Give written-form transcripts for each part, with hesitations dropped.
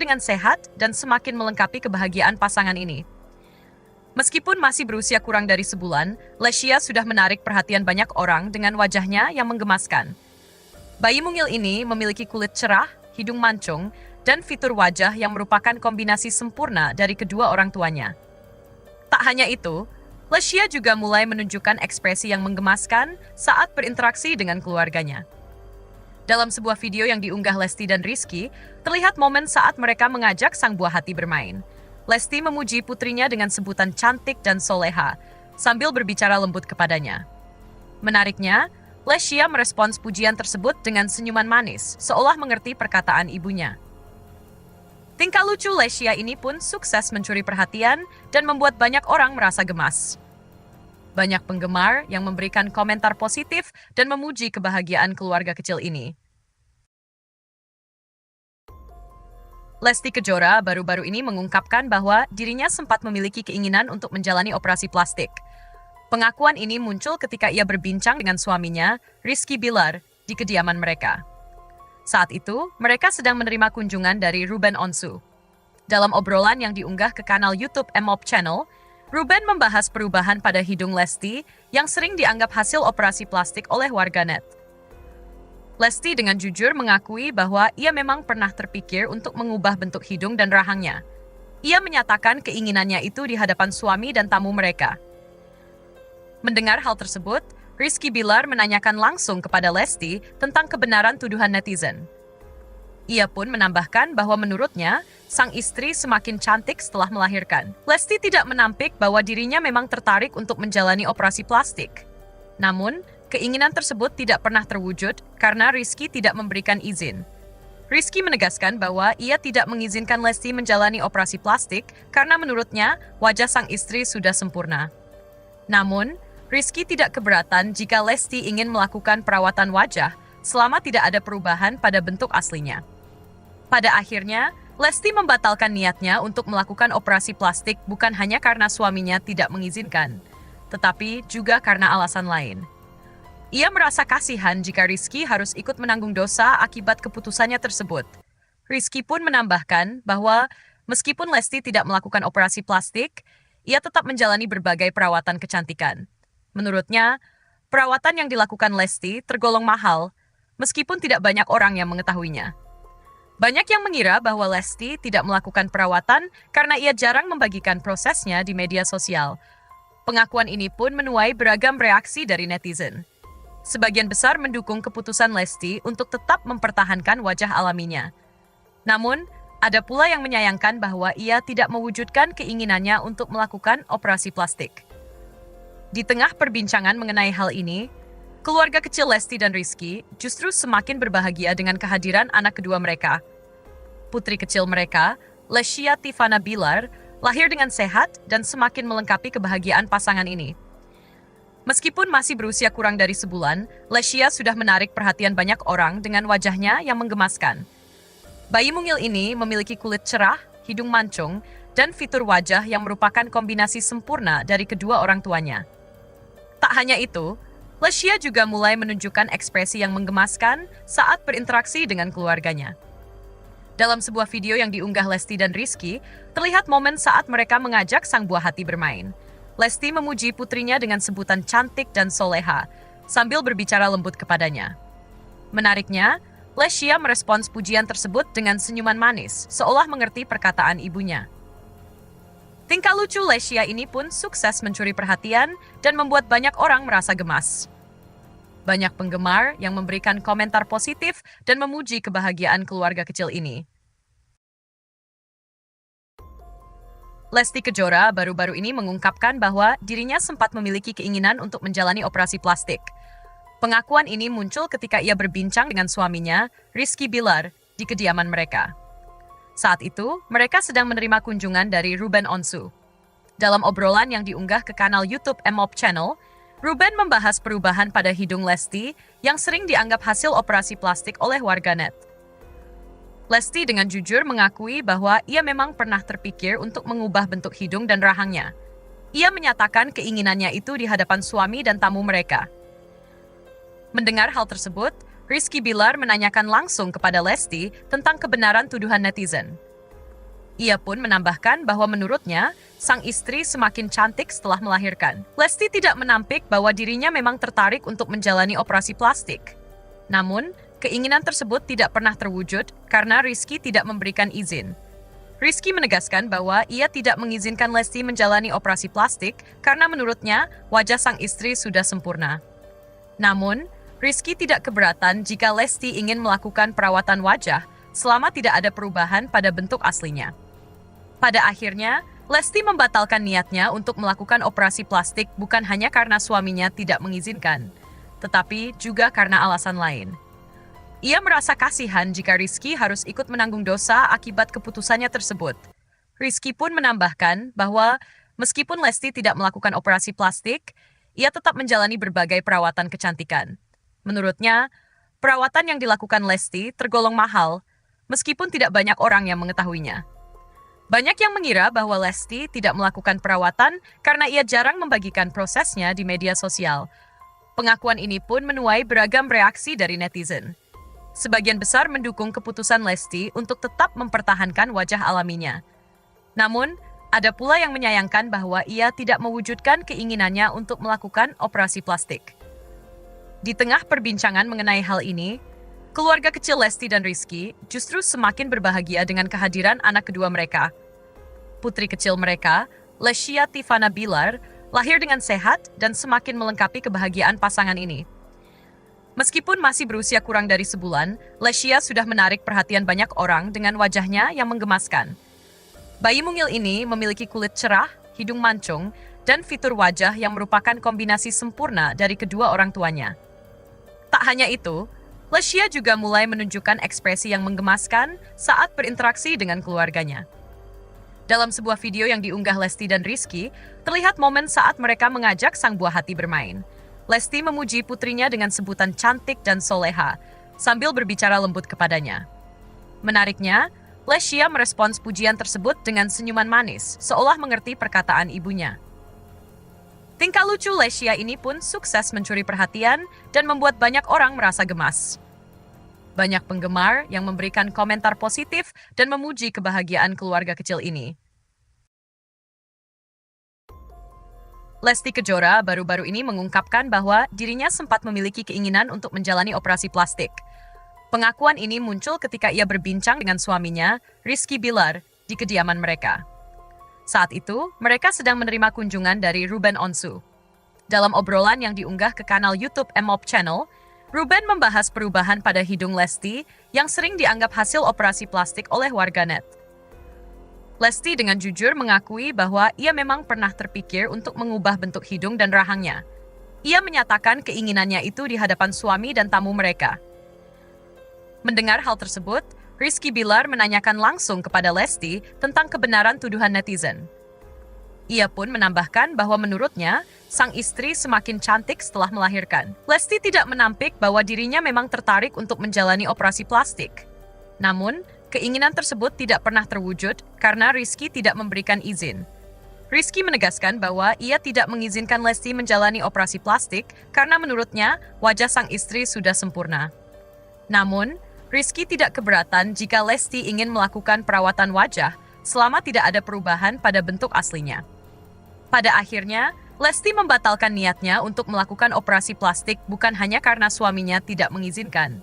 dengan sehat dan semakin melengkapi kebahagiaan pasangan ini. Meskipun masih berusia kurang dari sebulan, Lesya sudah menarik perhatian banyak orang dengan wajahnya yang menggemaskan. Bayi mungil ini memiliki kulit cerah, hidung mancung, dan fitur wajah yang merupakan kombinasi sempurna dari kedua orang tuanya. Tak hanya itu, Lesya juga mulai menunjukkan ekspresi yang menggemaskan saat berinteraksi dengan keluarganya. Dalam sebuah video yang diunggah Lesti dan Rizky, terlihat momen saat mereka mengajak sang buah hati bermain. Lesti memuji putrinya dengan sebutan cantik dan soleha, sambil berbicara lembut kepadanya. Menariknya, Lesya merespons pujian tersebut dengan senyuman manis, seolah mengerti perkataan ibunya. Tingkah lucu Lesya ini pun sukses mencuri perhatian dan membuat banyak orang merasa gemas. Banyak penggemar yang memberikan komentar positif dan memuji kebahagiaan keluarga kecil ini. Lesti Kejora baru-baru ini mengungkapkan bahwa dirinya sempat memiliki keinginan untuk menjalani operasi plastik. Pengakuan ini muncul ketika ia berbincang dengan suaminya, Rizky Bilar, di kediaman mereka. Saat itu, mereka sedang menerima kunjungan dari Ruben Onsu. Dalam obrolan yang diunggah ke kanal YouTube MOP Channel, Ruben membahas perubahan pada hidung Lesti yang sering dianggap hasil operasi plastik oleh warganet. Lesti dengan jujur mengakui bahwa ia memang pernah terpikir untuk mengubah bentuk hidung dan rahangnya. Ia menyatakan keinginannya itu di hadapan suami dan tamu mereka. Mendengar hal tersebut, Rizky Bilar menanyakan langsung kepada Lesti tentang kebenaran tuduhan netizen. Ia pun menambahkan bahwa menurutnya, sang istri semakin cantik setelah melahirkan. Lesti tidak menampik bahwa dirinya memang tertarik untuk menjalani operasi plastik. Namun, keinginan tersebut tidak pernah terwujud karena Rizky tidak memberikan izin. Rizky menegaskan bahwa ia tidak mengizinkan Lesti menjalani operasi plastik karena menurutnya wajah sang istri sudah sempurna. Namun, Rizky tidak keberatan jika Lesti ingin melakukan perawatan wajah selama tidak ada perubahan pada bentuk aslinya. Pada akhirnya, Lesti membatalkan niatnya untuk melakukan operasi plastik bukan hanya karena suaminya tidak mengizinkan, tetapi juga karena alasan lain. Ia merasa kasihan jika Rizky harus ikut menanggung dosa akibat keputusannya tersebut. Rizky pun menambahkan bahwa meskipun Lesti tidak melakukan operasi plastik, ia tetap menjalani berbagai perawatan kecantikan. Menurutnya, perawatan yang dilakukan Lesti tergolong mahal, meskipun tidak banyak orang yang mengetahuinya. Banyak yang mengira bahwa Lesti tidak melakukan perawatan karena ia jarang membagikan prosesnya di media sosial. Pengakuan ini pun menuai beragam reaksi dari netizen. Sebagian besar mendukung keputusan Lesti untuk tetap mempertahankan wajah alaminya. Namun, ada pula yang menyayangkan bahwa ia tidak mewujudkan keinginannya untuk melakukan operasi plastik. Di tengah perbincangan mengenai hal ini, keluarga kecil Lesti dan Rizky justru semakin berbahagia dengan kehadiran anak kedua mereka. Putri kecil mereka, Lesya Tifana Bilar, lahir dengan sehat dan semakin melengkapi kebahagiaan pasangan ini. Meskipun masih berusia kurang dari sebulan, Lesya sudah menarik perhatian banyak orang dengan wajahnya yang menggemaskan. Bayi mungil ini memiliki kulit cerah, hidung mancung, dan fitur wajah yang merupakan kombinasi sempurna dari kedua orang tuanya. Tak hanya itu, Lesya juga mulai menunjukkan ekspresi yang menggemaskan saat berinteraksi dengan keluarganya. Dalam sebuah video yang diunggah Lesti dan Rizky, terlihat momen saat mereka mengajak sang buah hati bermain. Lesti memuji putrinya dengan sebutan cantik dan soleha, sambil berbicara lembut kepadanya. Menariknya, Lesya merespons pujian tersebut dengan senyuman manis, seolah mengerti perkataan ibunya. Tingkah lucu Lesya ini pun sukses mencuri perhatian dan membuat banyak orang merasa gemas. Banyak penggemar yang memberikan komentar positif dan memuji kebahagiaan keluarga kecil ini. Lesti Kejora baru-baru ini mengungkapkan bahwa dirinya sempat memiliki keinginan untuk menjalani operasi plastik. Pengakuan ini muncul ketika ia berbincang dengan suaminya, Rizky Bilar, di kediaman mereka. Saat itu, mereka sedang menerima kunjungan dari Ruben Onsu. Dalam obrolan yang diunggah ke kanal YouTube MOP Channel, Ruben membahas perubahan pada hidung Lesti yang sering dianggap hasil operasi plastik oleh warganet. Lesti dengan jujur mengakui bahwa ia memang pernah terpikir untuk mengubah bentuk hidung dan rahangnya. Ia menyatakan keinginannya itu di hadapan suami dan tamu mereka. Mendengar hal tersebut, Rizky Bilar menanyakan langsung kepada Lesti tentang kebenaran tuduhan netizen. Ia pun menambahkan bahwa menurutnya, sang istri semakin cantik setelah melahirkan. Lesti tidak menampik bahwa dirinya memang tertarik untuk menjalani operasi plastik. Namun, keinginan tersebut tidak pernah terwujud karena Rizky tidak memberikan izin. Rizky menegaskan bahwa ia tidak mengizinkan Lesti menjalani operasi plastik karena menurutnya wajah sang istri sudah sempurna. Namun, Rizky tidak keberatan jika Lesti ingin melakukan perawatan wajah selama tidak ada perubahan pada bentuk aslinya. Pada akhirnya, Lesti membatalkan niatnya untuk melakukan operasi plastik bukan hanya karena suaminya tidak mengizinkan, tetapi juga karena alasan lain. Ia merasa kasihan jika Rizky harus ikut menanggung dosa akibat keputusannya tersebut. Rizky pun menambahkan bahwa meskipun Lesti tidak melakukan operasi plastik, ia tetap menjalani berbagai perawatan kecantikan. Menurutnya, perawatan yang dilakukan Lesti tergolong mahal, meskipun tidak banyak orang yang mengetahuinya. Banyak yang mengira bahwa Lesti tidak melakukan perawatan karena ia jarang membagikan prosesnya di media sosial. Pengakuan ini pun menuai beragam reaksi dari netizen. Sebagian besar mendukung keputusan Lesti untuk tetap mempertahankan wajah alaminya. Namun, ada pula yang menyayangkan bahwa ia tidak mewujudkan keinginannya untuk melakukan operasi plastik. Di tengah perbincangan mengenai hal ini, keluarga kecil Lesti dan Rizky justru semakin berbahagia dengan kehadiran anak kedua mereka. Putri kecil mereka, Lescia Tivana Bilar, lahir dengan sehat dan semakin melengkapi kebahagiaan pasangan ini. Meskipun masih berusia kurang dari sebulan, Lescia sudah menarik perhatian banyak orang dengan wajahnya yang menggemaskan. Bayi mungil ini memiliki kulit cerah, hidung mancung, dan fitur wajah yang merupakan kombinasi sempurna dari kedua orang tuanya. Tak hanya itu, Lescia juga mulai menunjukkan ekspresi yang menggemaskan saat berinteraksi dengan keluarganya. Dalam sebuah video yang diunggah Lesti dan Rizky, terlihat momen saat mereka mengajak sang buah hati bermain. Lesti memuji putrinya dengan sebutan cantik dan soleha, sambil berbicara lembut kepadanya. Menariknya, Lescia merespons pujian tersebut dengan senyuman manis, seolah mengerti perkataan ibunya. Tingkah lucu Lescia ini pun sukses mencuri perhatian dan membuat banyak orang merasa gemas. Banyak penggemar yang memberikan komentar positif dan memuji kebahagiaan keluarga kecil ini. Lesti Kejora baru-baru ini mengungkapkan bahwa dirinya sempat memiliki keinginan untuk menjalani operasi plastik. Pengakuan ini muncul ketika ia berbincang dengan suaminya, Rizky Bilar, di kediaman mereka. Saat itu, mereka sedang menerima kunjungan dari Ruben Onsu. Dalam obrolan yang diunggah ke kanal YouTube MOP Channel, Ruben membahas perubahan pada hidung Lesti yang sering dianggap hasil operasi plastik oleh warganet. Lesti dengan jujur mengakui bahwa ia memang pernah terpikir untuk mengubah bentuk hidung dan rahangnya. Ia menyatakan keinginannya itu di hadapan suami dan tamu mereka. Mendengar hal tersebut, Rizky Bilar menanyakan langsung kepada Lesti tentang kebenaran tuduhan netizen. Ia pun menambahkan bahwa menurutnya, sang istri semakin cantik setelah melahirkan. Lesti tidak menampik bahwa dirinya memang tertarik untuk menjalani operasi plastik. Namun, keinginan tersebut tidak pernah terwujud karena Rizky tidak memberikan izin. Rizky menegaskan bahwa ia tidak mengizinkan Lesti menjalani operasi plastik karena menurutnya wajah sang istri sudah sempurna. Namun, Rizky tidak keberatan jika Lesti ingin melakukan perawatan wajah selama tidak ada perubahan pada bentuk aslinya. Pada akhirnya, Lesti membatalkan niatnya untuk melakukan operasi plastik bukan hanya karena suaminya tidak mengizinkan,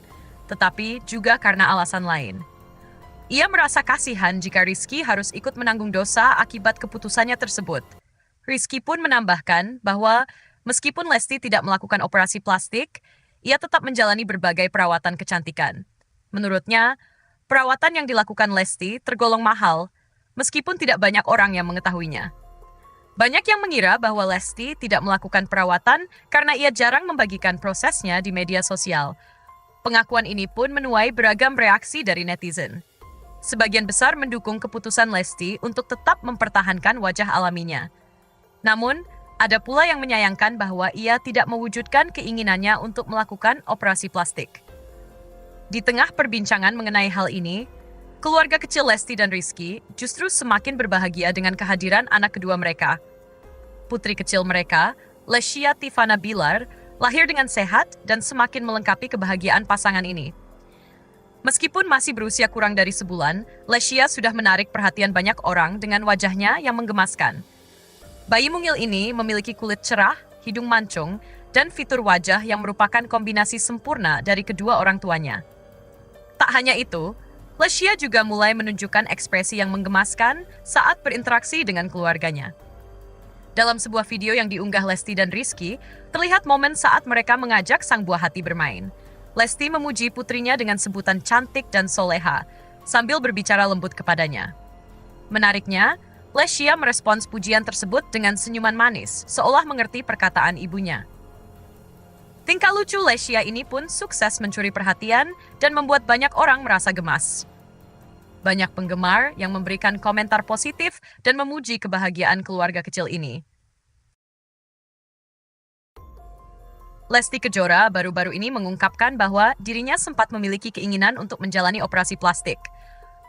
tetapi juga karena alasan lain. Ia merasa kasihan jika Rizky harus ikut menanggung dosa akibat keputusannya tersebut. Rizky pun menambahkan bahwa meskipun Lesti tidak melakukan operasi plastik, ia tetap menjalani berbagai perawatan kecantikan. Menurutnya, perawatan yang dilakukan Lesti tergolong mahal, meskipun tidak banyak orang yang mengetahuinya. Banyak yang mengira bahwa Lesti tidak melakukan perawatan karena ia jarang membagikan prosesnya di media sosial. Pengakuan ini pun menuai beragam reaksi dari netizen. Sebagian besar mendukung keputusan Lesti untuk tetap mempertahankan wajah alaminya. Namun, ada pula yang menyayangkan bahwa ia tidak mewujudkan keinginannya untuk melakukan operasi plastik. Di tengah perbincangan mengenai hal ini, keluarga kecil Lesti dan Rizky justru semakin berbahagia dengan kehadiran anak kedua mereka. Putri kecil mereka, Lescia Tivana Bilar, lahir dengan sehat dan semakin melengkapi kebahagiaan pasangan ini. Meskipun masih berusia kurang dari sebulan, Lesya sudah menarik perhatian banyak orang dengan wajahnya yang menggemaskan. Bayi mungil ini memiliki kulit cerah, hidung mancung, dan fitur wajah yang merupakan kombinasi sempurna dari kedua orang tuanya. Tak hanya itu, Lesya juga mulai menunjukkan ekspresi yang menggemaskan saat berinteraksi dengan keluarganya. Dalam sebuah video yang diunggah Lesti dan Rizky, terlihat momen saat mereka mengajak sang buah hati bermain. Lesti memuji putrinya dengan sebutan cantik dan soleha, sambil berbicara lembut kepadanya. Menariknya, Lesya merespons pujian tersebut dengan senyuman manis, seolah mengerti perkataan ibunya. Tingkah lucu Lesya ini pun sukses mencuri perhatian dan membuat banyak orang merasa gemas. Banyak penggemar yang memberikan komentar positif dan memuji kebahagiaan keluarga kecil ini. Lesti Kejora baru-baru ini mengungkapkan bahwa dirinya sempat memiliki keinginan untuk menjalani operasi plastik.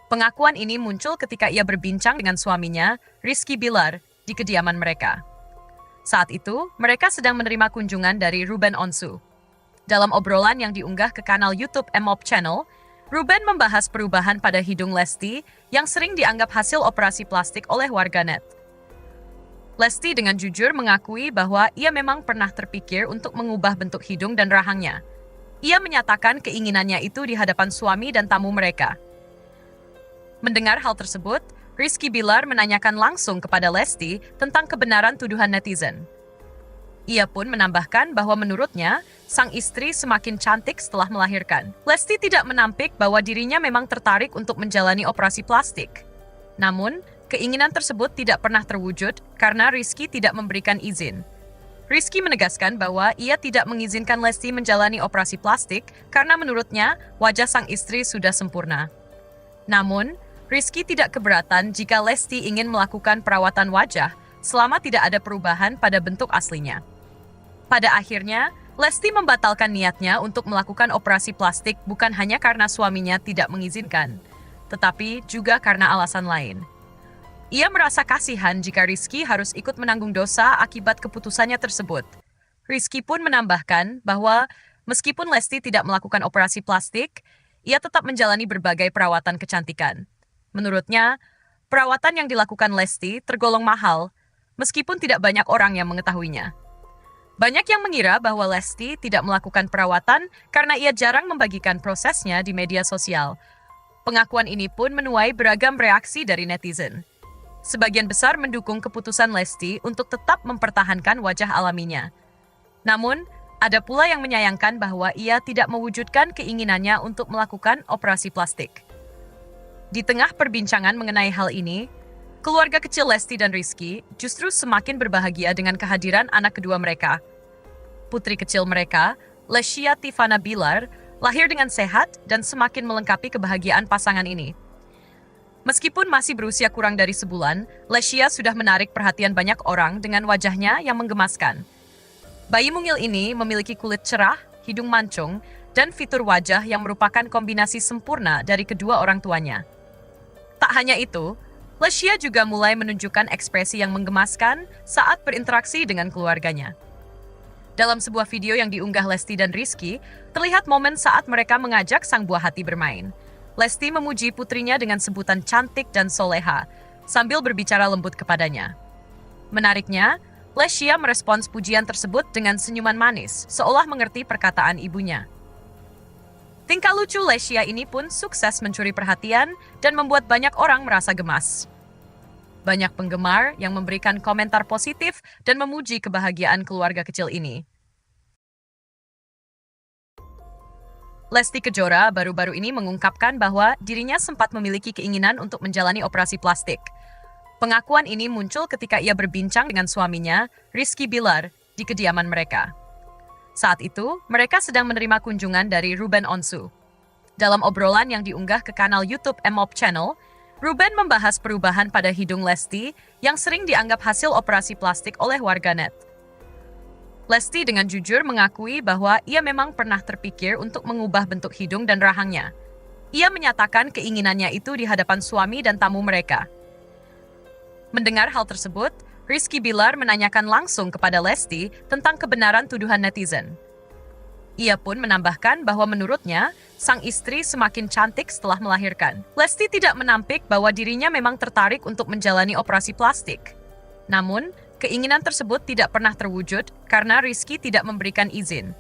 Pengakuan ini muncul ketika ia berbincang dengan suaminya, Rizky Bilar, di kediaman mereka. Saat itu, mereka sedang menerima kunjungan dari Ruben Onsu. Dalam obrolan yang diunggah ke kanal YouTube MOP Channel, Ruben membahas perubahan pada hidung Lesti yang sering dianggap hasil operasi plastik oleh warganet. Lesti dengan jujur mengakui bahwa ia memang pernah terpikir untuk mengubah bentuk hidung dan rahangnya. Ia menyatakan keinginannya itu di hadapan suami dan tamu mereka. Mendengar hal tersebut, Rizky Bilar menanyakan langsung kepada Lesti tentang kebenaran tuduhan netizen. Ia pun menambahkan bahwa menurutnya, sang istri semakin cantik setelah melahirkan. Lesti tidak menampik bahwa dirinya memang tertarik untuk menjalani operasi plastik. Namun, keinginan tersebut tidak pernah terwujud karena Rizky tidak memberikan izin. Rizky menegaskan bahwa ia tidak mengizinkan Lesti menjalani operasi plastik karena menurutnya wajah sang istri sudah sempurna. Namun, Rizky tidak keberatan jika Lesti ingin melakukan perawatan wajah selama tidak ada perubahan pada bentuk aslinya. Pada akhirnya, Lesti membatalkan niatnya untuk melakukan operasi plastik bukan hanya karena suaminya tidak mengizinkan, tetapi juga karena alasan lain. Ia merasa kasihan jika Rizky harus ikut menanggung dosa akibat keputusannya tersebut. Rizky pun menambahkan bahwa meskipun Lesti tidak melakukan operasi plastik, ia tetap menjalani berbagai perawatan kecantikan. Menurutnya, perawatan yang dilakukan Lesti tergolong mahal, meskipun tidak banyak orang yang mengetahuinya. Banyak yang mengira bahwa Lesti tidak melakukan perawatan karena ia jarang membagikan prosesnya di media sosial. Pengakuan ini pun menuai beragam reaksi dari netizen. Sebagian besar mendukung keputusan Lesti untuk tetap mempertahankan wajah alaminya. Namun, ada pula yang menyayangkan bahwa ia tidak mewujudkan keinginannya untuk melakukan operasi plastik. Di tengah perbincangan mengenai hal ini, keluarga kecil Lesti dan Rizky justru semakin berbahagia dengan kehadiran anak kedua mereka. Putri kecil mereka, Lesya Tivana Bilar, lahir dengan sehat dan semakin melengkapi kebahagiaan pasangan ini. Meskipun masih berusia kurang dari sebulan, Lesya sudah menarik perhatian banyak orang dengan wajahnya yang menggemaskan. Bayi mungil ini memiliki kulit cerah, hidung mancung, dan fitur wajah yang merupakan kombinasi sempurna dari kedua orang tuanya. Tak hanya itu, Lesya juga mulai menunjukkan ekspresi yang menggemaskan saat berinteraksi dengan keluarganya. Dalam sebuah video yang diunggah Lesti dan Rizky, terlihat momen saat mereka mengajak sang buah hati bermain. Lesti memuji putrinya dengan sebutan cantik dan soleha, sambil berbicara lembut kepadanya. Menariknya, Lesya merespons pujian tersebut dengan senyuman manis, seolah mengerti perkataan ibunya. Tingkah lucu Lesya ini pun sukses mencuri perhatian dan membuat banyak orang merasa gemas. Banyak penggemar yang memberikan komentar positif dan memuji kebahagiaan keluarga kecil ini. Lesti Kejora baru-baru ini mengungkapkan bahwa dirinya sempat memiliki keinginan untuk menjalani operasi plastik. Pengakuan ini muncul ketika ia berbincang dengan suaminya, Rizky Bilar, di kediaman mereka. Saat itu, mereka sedang menerima kunjungan dari Ruben Onsu. Dalam obrolan yang diunggah ke kanal YouTube MOP Channel, Ruben membahas perubahan pada hidung Lesti yang sering dianggap hasil operasi plastik oleh warganet. Lesti dengan jujur mengakui bahwa ia memang pernah terpikir untuk mengubah bentuk hidung dan rahangnya. Ia menyatakan keinginannya itu di hadapan suami dan tamu mereka. Mendengar hal tersebut, Rizky Bilar menanyakan langsung kepada Lesti tentang kebenaran tuduhan netizen. Ia pun menambahkan bahwa menurutnya, sang istri semakin cantik setelah melahirkan. Lesti tidak menampik bahwa dirinya memang tertarik untuk menjalani operasi plastik. Namun, keinginan tersebut tidak pernah terwujud karena Rizky tidak memberikan izin.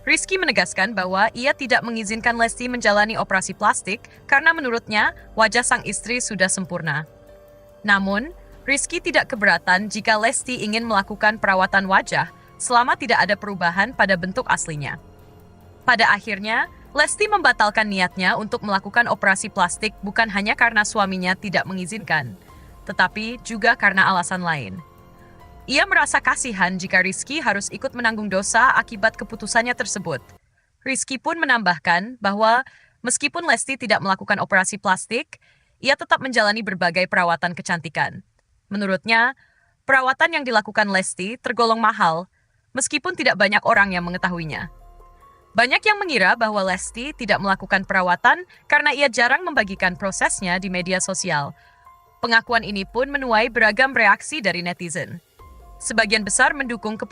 Rizky menegaskan bahwa ia tidak mengizinkan Lesti menjalani operasi plastik karena menurutnya wajah sang istri sudah sempurna. Namun, Rizky tidak keberatan jika Lesti ingin melakukan perawatan wajah selama tidak ada perubahan pada bentuk aslinya. Pada akhirnya, Lesti membatalkan niatnya untuk melakukan operasi plastik bukan hanya karena suaminya tidak mengizinkan, tetapi juga karena alasan lain. Ia merasa kasihan jika Rizky harus ikut menanggung dosa akibat keputusannya tersebut. Rizky pun menambahkan bahwa meskipun Lesti tidak melakukan operasi plastik, ia tetap menjalani berbagai perawatan kecantikan. Menurutnya, perawatan yang dilakukan Lesti tergolong mahal, meskipun tidak banyak orang yang mengetahuinya. Banyak yang mengira bahwa Lesti tidak melakukan perawatan karena ia jarang membagikan prosesnya di media sosial. Pengakuan ini pun menuai beragam reaksi dari netizen. Sebagian besar mendukung keputusan